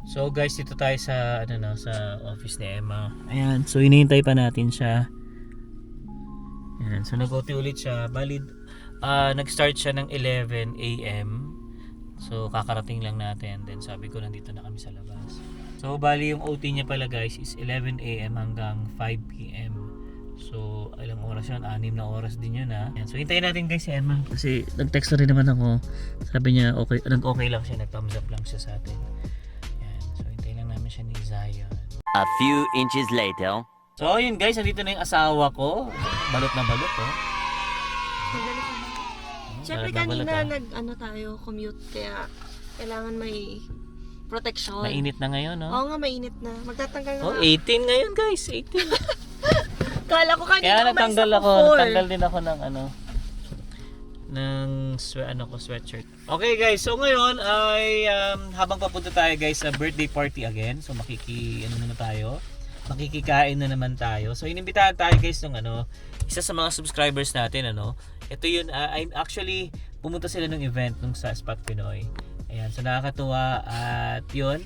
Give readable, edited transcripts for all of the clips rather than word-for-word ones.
So guys, dito tayo sa sa office ni Emma. Ayan, so hinihintay pa natin siya. Ayan, so nag-OT ulit siya. Valid nag-start siya ng 11 AM. So kakarating lang natin. Then sabi ko nandito na kami sa labas. So bali yung OT niya pala guys is 11 AM hanggang 5 PM. So ilang oras yun? 6 na oras din yun ha. Ayan, so hintayin natin guys si Emma. Kasi nag-text na rin naman ako. Sabi niya okay, nag-okay lang siya. Nag-thumbs up lang siya sa atin. Siya ni Zion. A few inches later. So yun guys, nandito na yung asawa ko. Balot na balot oh. Siyempre kanina tayo, commute kaya kailangan may protection. Mainit na ngayon no? Oo nga, mainit na. Magtatanggal na. Oh, 18 ngayon guys, 18. Kala ko kanina kaya natanggal ako, 4. natanggal din ako ng sweatshirt. Okay guys, so ngayon ay habang papunta tayo guys sa birthday party again. So makikikain na naman tayo. So inimbitahan tayo guys ng isa sa mga subscribers natin Ito yun, I'm actually pumunta sila ng event nung sa Spot Pinoy. Ayan, so nakakatuwa at yun,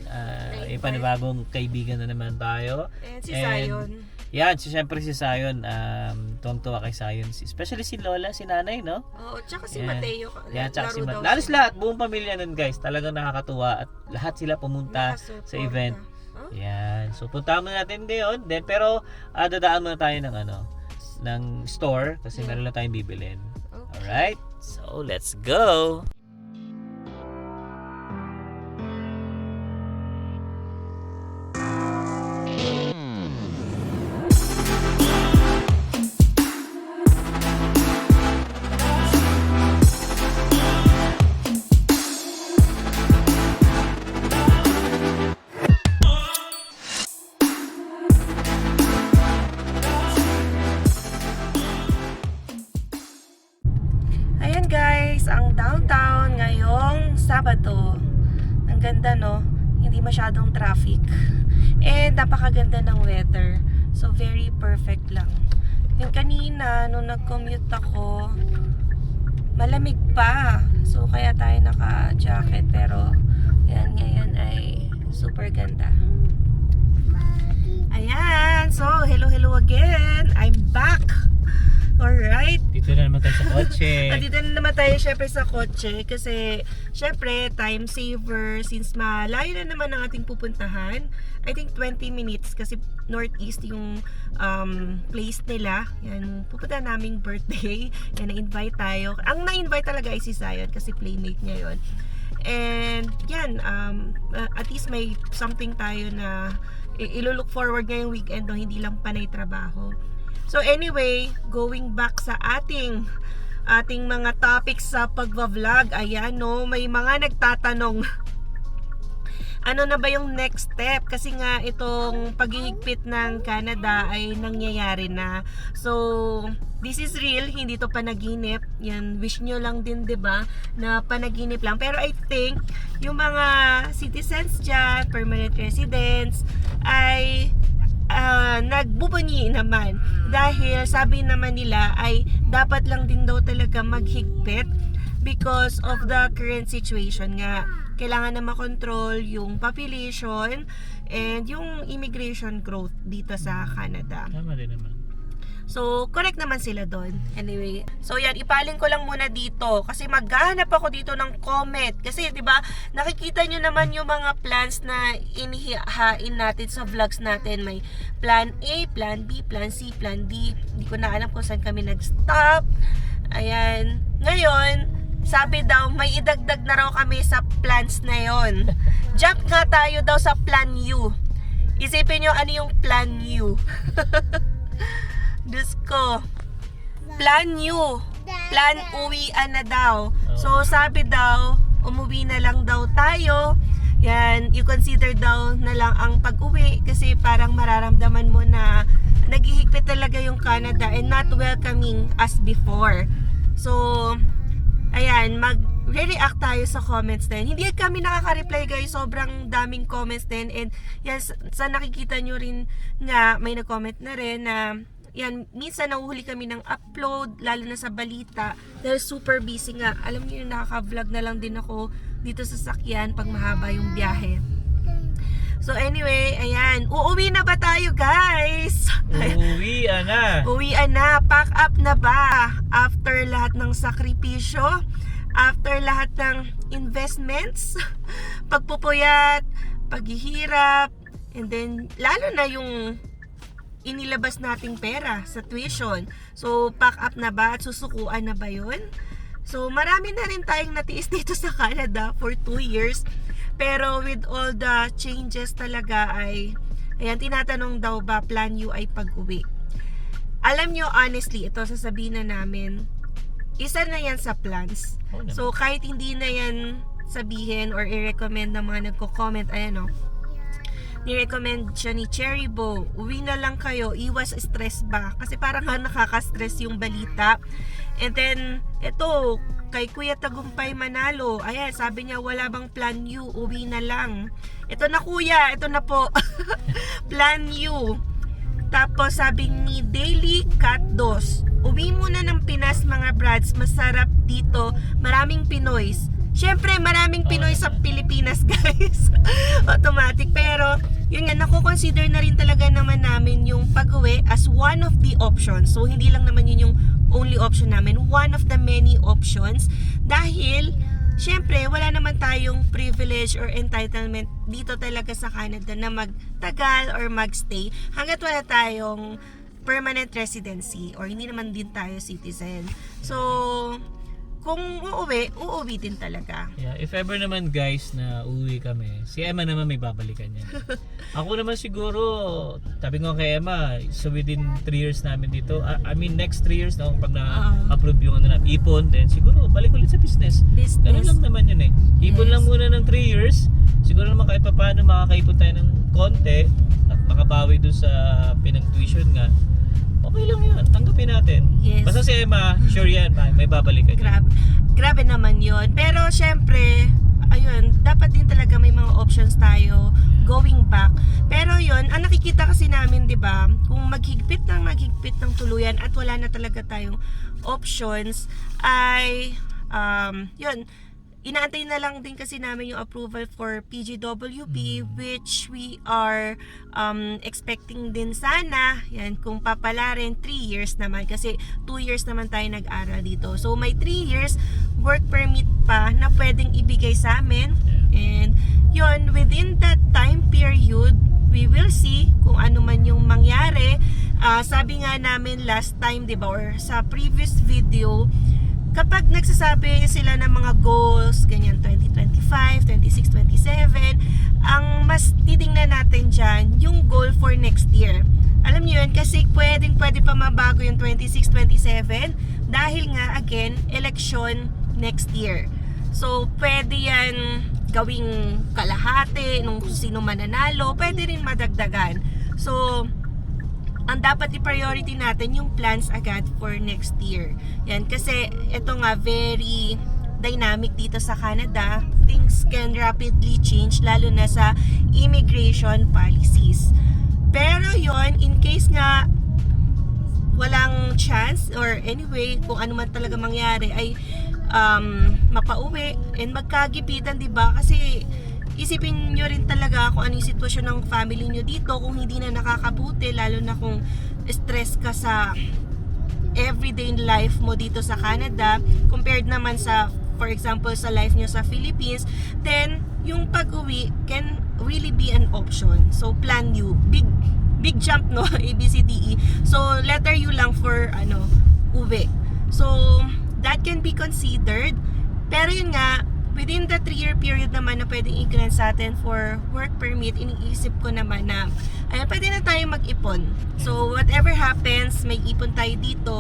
yung panibagong kaibigan na naman tayo. And si Zion. Yan, siyempre si Zion, tuwang-tuwa kay Zion, especially si Lola, si Nanay, no? Oo, tsaka si Mateo. Yan, tsaka si Mateo. Lalos lahat, buong pamilya nun guys, talagang nakakatuwa at lahat sila pumunta sa event. Yan, so puntahan muna natin ngayon, pero dadaan muna tayo ng store kasi meron lang tayong bibilin. Okay. Alright, so let's go! Ayan guys, ang downtown ngayong Sabado. Ang ganda no? Hindi masyadong traffic. And napakaganda ng weather. So very perfect lang. Yung kanina, nung nag-commute ako, malamig pa. So kaya tayo naka-jacket. Pero yan ngayon ay super ganda. Ayan, so hello again. I'm back. Alright. Dito na naman tayo sa kotse. Dito na naman tayo syempre sa kotse kasi syempre time saver since malayo na naman ang ating pupuntahan. I think 20 minutes kasi northeast yung place nila. Yan, pupunta naming birthday. Yan, na-invite tayo. Ang na-invite talaga ay si Zion kasi playmate niya yon. And yan, at least may something tayo na ilo-look forward ngayong weekend no, hindi lang panay trabaho. So anyway, going back sa ating mga topics sa pagva-vlog, ayan no, may mga nagtatanong ano na ba yung next step? Kasi nga itong paghihigpit ng Canada ay nangyayari na. So this is real, hindi to panaginip. Yan, wish nyo lang din 'di ba na panaginip lang. Pero I think yung mga citizens dyan, permanent residents ay nagbubunyi naman dahil sabi naman nila ay dapat lang din daw talaga maghigpit because of the current situation nga kailangan na makontrol yung population and yung immigration growth dito sa Canada. Tama din naman. So, correct naman sila doon. Anyway, so yan, ipaling ko lang muna dito kasi maghahanap ako dito ng comment. Kasi, di ba, nakikita nyo naman yung mga plans na inihain natin sa vlogs natin. May plan A, plan B, plan C, plan D. Hindi ko na alam kung saan kami nag-stop. Ayan. Ngayon, sabi daw, may idagdag na raw kami sa plans na yon. Jump nga tayo daw sa plan U. Isipin nyo ano yung plan U. Diyos ko. Plan U. Plan uwian na daw. So sabi daw, umuwi na lang daw tayo. Yan, you consider daw na lang ang pag-uwi kasi parang mararamdaman mo na naghihigpit talaga yung Canada and not welcoming as before. So, ayan, mag-react tayo sa comments din. Hindi kami nakaka-reply guys, sobrang daming comments din. And yan, sa nakikita nyo rin nga, may nag-comment na rin na yan, minsan nahuhuli kami ng upload, lalo na sa balita, dahil super busy nga. Alam niyo, nakaka-vlog na lang din ako dito sa sakyan pag mahaba yung biyahe. So anyway, ayan. Uuwi na ba tayo, guys? Uwi na. Uwian na. Pack up na ba? After lahat ng sakripisyo, after lahat ng investments, pagpupuyat, paghihirap, and then lalo na yung inilabas nating pera sa tuition. So pack up na ba at susukuan na ba yun? So marami na rin tayong natiis dito sa Canada for 2 years. Pero with all the changes talaga ay, ayan, tinatanong daw ba plan U ay pag-uwi. Alam nyo, honestly, ito sasabihin na namin, isa na yan sa plans. So kahit hindi na yan sabihin or i-recommend ng mga nagko-comment, ayan o, ni-recommend siya ni Cherry Bow, uwi na lang kayo, iwas stress ba? Kasi parang nakaka-stress yung balita. And then, ito, kay Kuya Tagumpay Manalo, ayan, sabi niya, wala bang plan U, uwi na lang. Ito na kuya, ito na po. Plan U. Tapos sabi ni Daily Cat Dos, uwi muna ng Pinas mga brads, masarap dito, maraming Pinoys. Syempre, maraming Pinoy sa Pilipinas, guys. Automatic. Pero, yun nga, nakukonsider na rin talaga naman namin yung pag-uwi as one of the options. So, hindi lang naman yun yung only option namin. One of the many options. Dahil, syempre, wala naman tayong privilege or entitlement dito talaga sa Canada na magtagal or magstay hanggat wala tayong permanent residency or hindi naman din tayo citizen. So, kung uuwi din talaga. Yeah, if ever naman guys na uuwi kami, si Emma naman may babalikan yan. Ako naman siguro, sabi ko kay Emma, so within 3 years namin dito, I mean next 3 years na pag na-approve yung ano na ipon, then siguro balik ulit sa business. Ganun lang naman yun eh. Ipon lang muna ng 3 years, siguro naman kahit pa paano makakaipon tayo ng konti at makabawi dun sa pinag-tuition nga. Okay lang yun, tanggapin natin. Yes. Basta si Emma, sure yan, may babalikan yan. Grabe naman yun. Pero syempre, ayun, dapat din talaga may mga options tayo going back. Pero yun, ang nakikita kasi namin, di ba, kung maghigpit ng tuluyan at wala na talaga tayong options, ay, yun, inaantay na lang din kasi namin yung approval for PGWP, which we are expecting din sana, yan, kung papalarin 3 years naman kasi 2 years naman tayo nag-aral dito. So may 3 years work permit pa na pwedeng ibigay sa amin, and yun, within that time period we will see kung ano man yung mangyari. Sabi nga namin last time, diba, or sa previous video, kapag nagsasabi sila ng mga goals, ganyan 2025, 26, 27, ang mas titingnan natin dyan, yung goal for next year. Alam niyo yun, kasi pwede pa mabago yung 26, 27, dahil nga, again, election next year. So, pwede yan gawing kalahati, nung sino mananalo, pwede rin madagdagan. So, ang dapat i-priority natin yung plans agad for next year. Yan, kasi ito nga very dynamic dito sa Canada. Things can rapidly change, lalo na sa immigration policies. Pero yon, in case nga walang chance or anyway, kung ano man talaga mangyari ay mapauwi and magkagipitan, diba? Kasi isipin nyo rin talaga kung ano yung sitwasyon ng family nyo dito, kung hindi na nakakabuti, lalo na kung stress ka sa everyday life mo dito sa Canada compared naman sa, for example, sa life nyo sa Philippines, then yung pag-uwi can really be an option. So plan U, big jump, no? ABCDE. So letter U lang for uwi. So that can be considered. Pero yun nga, within the 3-year period naman na pwedeng i-grant sa atin for work permit, iniisip ko naman na pwede na tayo mag-ipon. So whatever happens, may ipon tayo dito.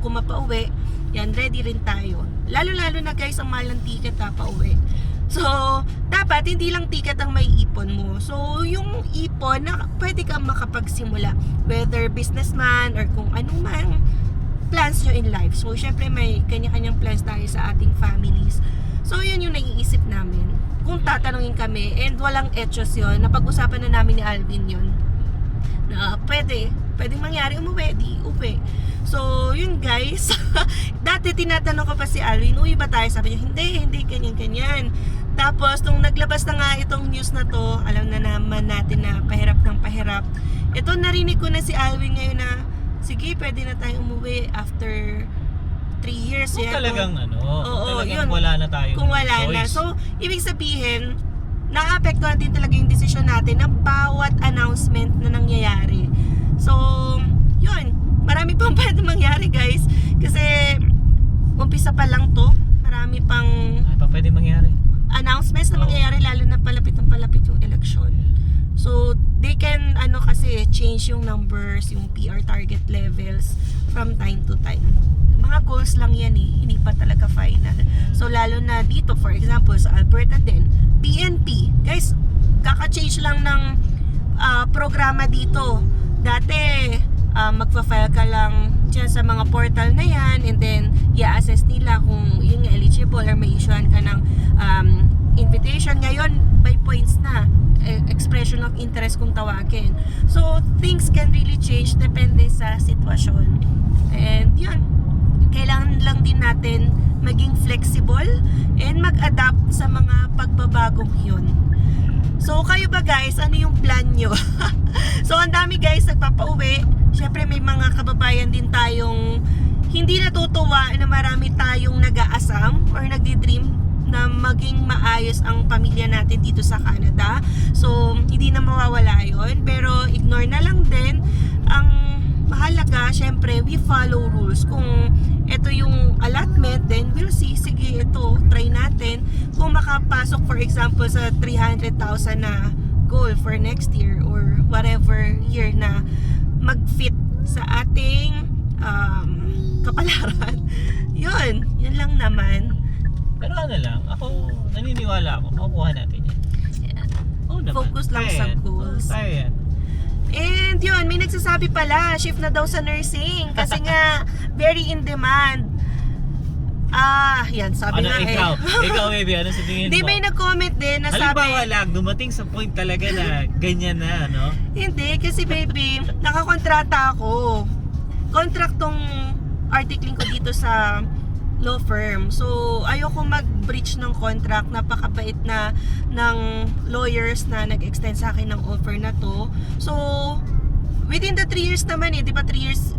Kung mapauwi, yan, ready rin tayo. Lalo-lalo na guys, ang mahal ng ticket pauwi. So dapat hindi lang ticket ang may ipon mo. So yung ipon na pwede kang makapagsimula, whether businessman or kung ano man plans nyo in life. So syempre may kanya-kanyang plans tayo sa ating families. So yun yung naiisip namin kung tatanungin kami, and walang etchos yun. Napag-usapan na namin ni Alvin yun na pwedeng mangyari, umuwi, di uwi. So yun guys. Dati tinatanong ko pa si Alvin, uwi ba tayo? Sabi niya, hindi, ganyan. Tapos nung naglabas na nga itong news na to, alam na naman natin na Ito narinig ko na si Alvin ngayon na sige, pwede na tayong umuwi after 3 years. Kung yan. talagang Oo, talagang yun. wala na tayong Kung wala na. choice. So, ibig sabihin, naaapektuhan din talaga yung desisyon natin ng bawat announcement na nangyayari. So, yun. Marami pang pwede mangyari, guys. Kasi, umpisa pa lang to. Marami pang Ay, pa pwede mangyari. announcements na Oo. mangyayari lalo na palapit ng palapit yung election. So, they can, kasi, change yung numbers, yung PR target levels from time to time. Mga goals lang yan hindi pa talaga final. So, lalo na dito, for example, sa Alberta din, PNP. Guys, kaka-change lang ng programa dito. Dati, magpa-file ka lang dyan sa mga portal na yan and then, i-assess nila kung yun nga eligible or may issuean ka ng invitation. Ngayon, by points na. Expression of interest kung tawagin. So, things can really change depende sa sitwasyon. And yun, kailangan lang din natin maging flexible and mag-adapt sa mga pagbabagong yun. So, kayo ba guys, ano yung plan nyo? So, ang dami guys nagpapauwi. Syempre may mga kababayan din tayong hindi natutuwa na marami tayong nag-aasam or nagdi-dream na maging maayos ang pamilya natin dito sa Canada. So, hindi na mawawala yun. Pero, ignore na lang din. Ang mahalaga, syempre, we follow rules. Kung ito yung allotment, then we'll see. Sige, ito, try natin. Kung makapasok, for example, sa 300,000 na goal for next year or whatever year na mag-fit sa ating kapalaran. Yun lang naman. Pero lang, ako naniniwala ako, makukuha natin yan. Oo naman. Focus lang Kaya sa yan. goals. Kaya yan. And yun, may nagsasabi pala, shift na daw sa nursing kasi nga very in demand. Yan, sabi nga Ikaw baby, ano sa tingin mo? Di may nag-comment din na Halimbawa sabi, lang, dumating sa point talaga na ganyan na, no? hindi, kasi baby, nakakontrata ako. Contract tong articling ko dito sa law firm. So, ayoko mag-breach ng contract. Napakabait na ng lawyers na nag-extend sa akin ng offer na to. So, within the 3 years naman di ba 3 years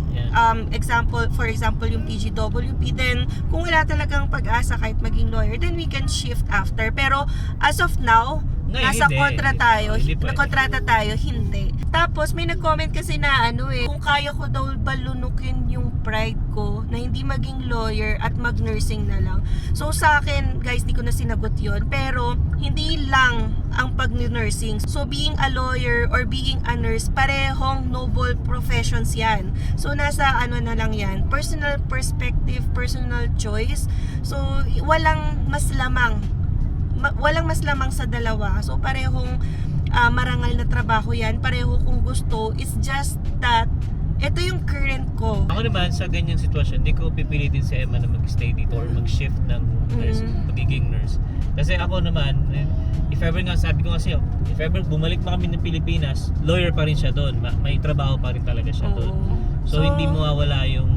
for example yung PGWP, then kung wala talagang pag-asa kahit maging lawyer, then we can shift after. Pero as of now, nasa kontrata tayo, hindi. Tapos may nag-comment kasi na kung kaya ko daw balunukin yung pride ko na hindi maging lawyer at mag-nursing na lang. So sa akin, guys, di ko na sinagot yun. Pero hindi lang ang pag-nursing. So being a lawyer or being a nurse, parehong noble professions yan. So nasa na lang yan, personal perspective, personal choice. So walang mas lamang sa dalawa. So parehong marangal na trabaho yan. Pareho kung gusto. It's just that ito yung current ko. Ako naman, sa ganyang sitwasyon, hindi ko pipilitin si Emma na mag-stay dito or mag-shift ng nurse, magiging nurse. Kasi ako naman, if ever nga, sabi ko kasi, if ever bumalik pa kami ng Pilipinas, lawyer pa rin siya doon. May trabaho pa rin talaga siya doon. So, hindi mawawala yung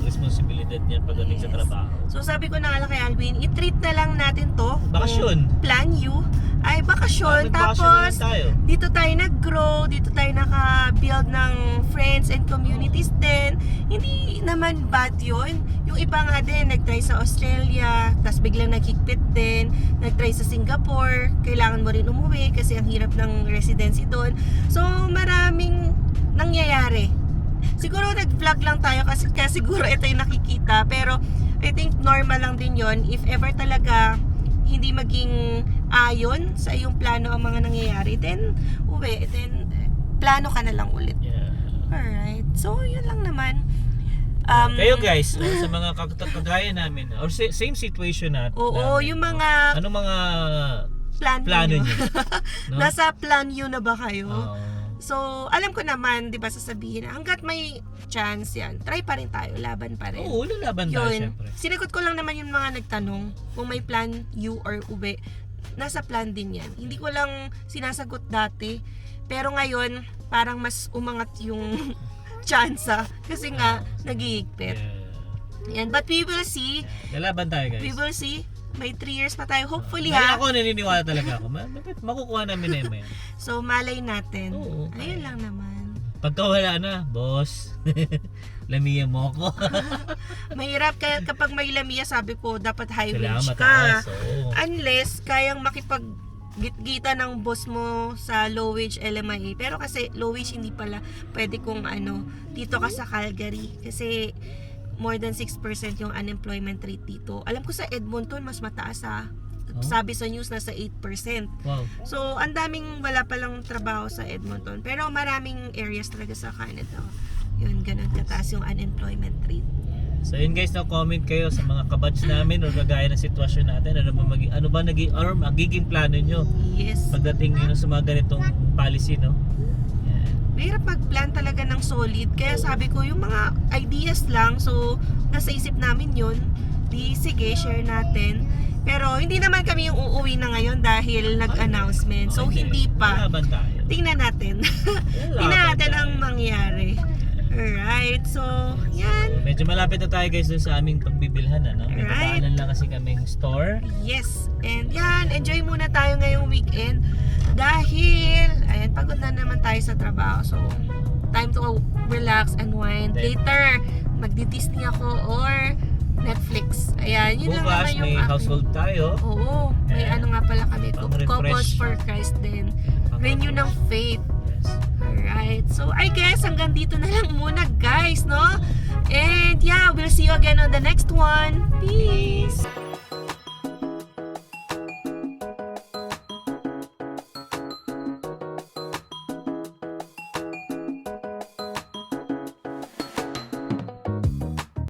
responsibilidad niya pagdating sa trabaho. So sabi ko na nga lang kay Alvin, i-treat na lang natin to. Bakasyon. Plan you. Ay, bakasyon. Tapos, dito tayo nag-grow, dito tayo naka-build ng friends and communities din. Hindi naman bad yun. Yung iba nga din, nag-try sa Australia, tapos biglang nag-higpit din, nag-try sa Singapore, kailangan mo rin umuwi kasi ang hirap ng residency doon. So, maraming nangyayari. Siguro nag-vlog lang tayo kasi siguro ito yung nakikita, pero I think normal lang din yon if ever talaga hindi maging ayon sa iyong plano ang mga nangyayari, then uwi, then plano ka na lang ulit. Yeah. Alright, so yun lang naman. Kayo guys, sa mga kagaya namin, or same situation natin. Oo, yung mga anong mga plano niyo? No? Nasa plan yun na ba kayo? So, alam ko naman, di ba, sasabihin, hanggat may chance yan, try pa rin tayo, laban pa rin. Oo, lalaban tayo syempre. Sinagot ko lang naman yung mga nagtanong, kung may plan you or uwi, nasa plan din yan. Hindi ko lang sinasagot dati, pero ngayon, parang mas umangat yung tsansa, kasi nga, nag-iigpit. Yan, but we will see. Lalaban tayo guys. We will see. May 3 years pa tayo. Hopefully Ako naniniwala talaga ako. Makukuha namin na yan. So malay natin. Oo, Ayun lang naman. Pagka wala na, boss, lamiya mo ako. Mahirap kaya kapag may Lamia, sabi ko, dapat high Kailangan wage ka. mataas, oo. Unless kayang makipag-gita ng boss mo sa low wage LMIA. Pero kasi low wage hindi pala pwede kung dito ka sa Calgary. Kasi more than 6% yung unemployment rate dito. Alam ko sa Edmonton, mas mataas Sabi sa news, nasa 8%. Wow. So, ang daming wala palang trabaho sa Edmonton. Pero maraming areas talaga sa Canada. Yun, ganun kataas yung unemployment rate. So yun guys, comment kayo sa mga kabatch namin or kagaya ng sitwasyon natin. Ano ba magiging plano nyo Yes. pagdating nyo sa mga ganitong policy, no? Yan. Mahirap mag-plan talaga ng solid. Kaya sabi ko, yung mga ideas lang, so nasa isip namin yun. Di, sige, share natin. Pero hindi naman kami yung uuwi na ngayon dahil nag-announcement. So hindi pa. Laban tayo. Tingnan natin. Tingnan natin ang mangyari. Alright, so yan. Medyo malapit na tayo guys dun sa aming pagbibilhan, ano? May Right. dadaanan lang kasi kaming store. Yes. And yan, enjoy muna tayo ngayong weekend. Dahil, ayan, pagod na naman tayo sa trabaho. So, time to relax, unwind. Later, magdi-Disney ako or Netflix. Ayan, yun lang Bukas naman yung may household tayo. Oo, may Ayan. ano nga pala kami. Pang-refresh. Couples for Christ din. Renew ng faith. Yes. Alright, so I guess hanggang dito na lang muna guys, no? And yeah, we'll see you again on the next one. Peace!